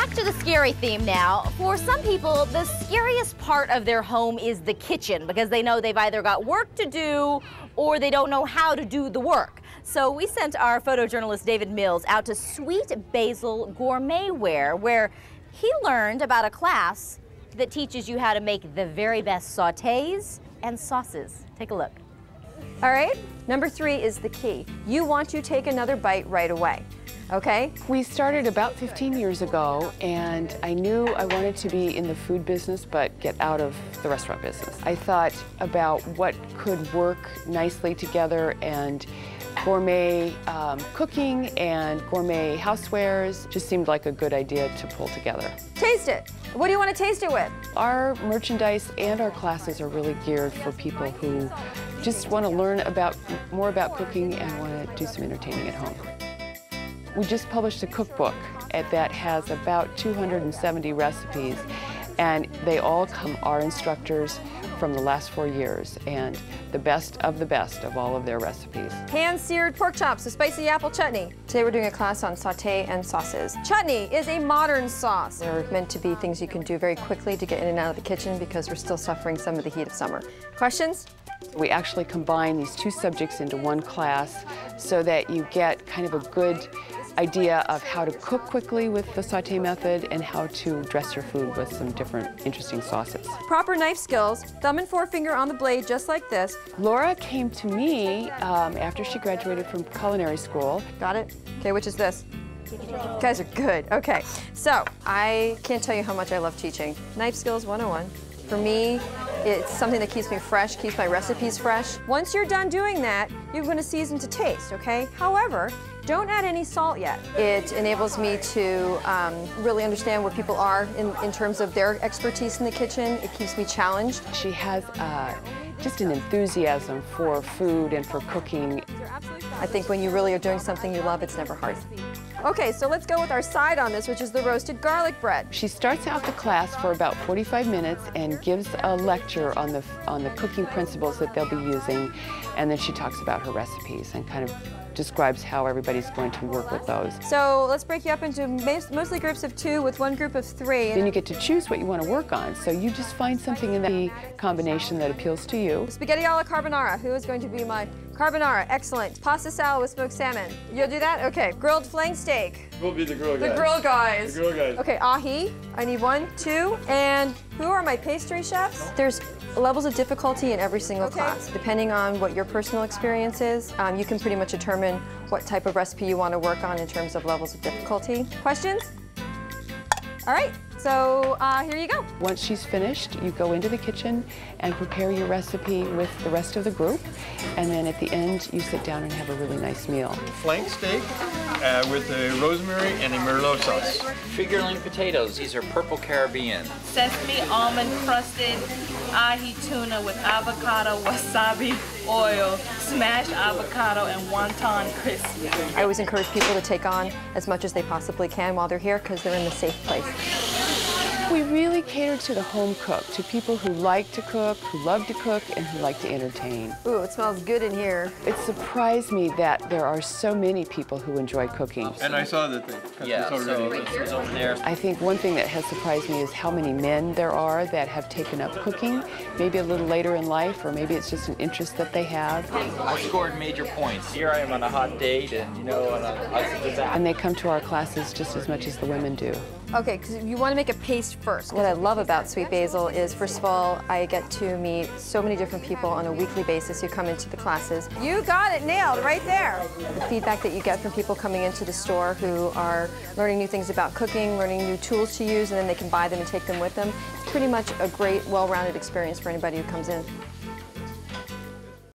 back to the scary theme now. For some people, the scariest part of their home is the kitchen because they know they've either got work to do or they don't know how to do the work. So we sent our photojournalist David Mills out to Sweet Basil Gourmet where he learned about a class that teaches you how to make the very best sautés and sauces. Take a look. All right, number 3 is the key. You want to take another bite right away, okay? We started about 15 years ago, and I knew I wanted to be in the food business but get out of the restaurant business. I thought about what could work nicely together, and gourmet cooking and gourmet housewares just seemed like a good idea to pull together. Taste it. What do you want to taste it with? Our merchandise and our classes are really geared for people who just want to learn more about cooking and want to do some entertaining at home. We just published a cookbook that has about 270 recipes, and they all come our instructors from the last 4 years, and the best of all of their recipes. Hand-seared pork chops with spicy apple chutney. Today we're doing a class on sauté and sauces. Chutney is a modern sauce. They're meant to be things you can do very quickly to get in and out of the kitchen because we're still suffering some of the heat of summer. Questions? We actually combine these 2 subjects into one class so that you get kind of a good idea of how to cook quickly with the sauté method and how to dress your food with some different interesting sauces. Proper knife skills, thumb and forefinger on the blade just like this. Laura came to me after she graduated from culinary school. Got it? Okay, which is this? You guys are good. Okay, so I can't tell you how much I love teaching. Knife skills 101. For me, it's something that keeps me fresh, keeps my recipes fresh. Once you're done doing that, you're going to season to taste, okay? However, don't add any salt yet. It enables me to really understand where people are in terms of their expertise in the kitchen. It keeps me challenged. She has just an enthusiasm for food and for cooking. I think when you really are doing something you love, it's never hard. Okay, so let's go with our side on this, which is the roasted garlic bread. She starts out the class for about 45 minutes and gives a lecture on the cooking principles that they'll be using, and then she talks about her recipes and kind of describes how everybody's going to work with those. So let's break you up into mostly groups of 2 with 1 group of 3. Then you get to choose what you want to work on. So you just find something in the combination that appeals to you. Spaghetti alla carbonara. Who is going to be my carbonara? Excellent. Pasta salad with smoked salmon. You'll do that? Okay. Grilled flank steak. We'll be the grill guys. The grill guys. The grill guys. Okay, ahi. I need 1, 2. And who are my pastry chefs? There's levels of difficulty in every single class. Depending on what your personal experience is, you can pretty much determine what type of recipe you want to work on in terms of levels of difficulty. Questions? All right, so here you go. Once she's finished, you go into the kitchen and prepare your recipe with the rest of the group, and then at the end, you sit down and have a really nice meal. Flank steak with a rosemary and a merlot sauce. Figurine potatoes. These are purple Caribbean. Sesame almond crusted ahi tuna with avocado, wasabi, oil, smashed avocado, and wonton crispy. I always encourage people to take on as much as they possibly can while they're here because they're in the safe place. We really cater to the home cook, to people who like to cook, who love to cook, and who like to entertain. Ooh, it smells good in here. It surprised me that there are so many people who enjoy cooking. And I saw that they Yeah, so it's over there. I think one thing that has surprised me is how many men there are that have taken up cooking, maybe a little later in life, or maybe it's just an interest that they have. I scored major points. Here I am on a hot date, and you know, And they come to our classes just as much as the women do. Okay, because you want to make a paste first. What I love about Sweet Basil is, first of all, I get to meet so many different people on a weekly basis who come into the classes. You got it nailed right there. The feedback that you get from people coming into the store who are learning new things about cooking, learning new tools to use, and then they can buy them and take them with them. It's pretty much a great, well-rounded experience for anybody who comes in.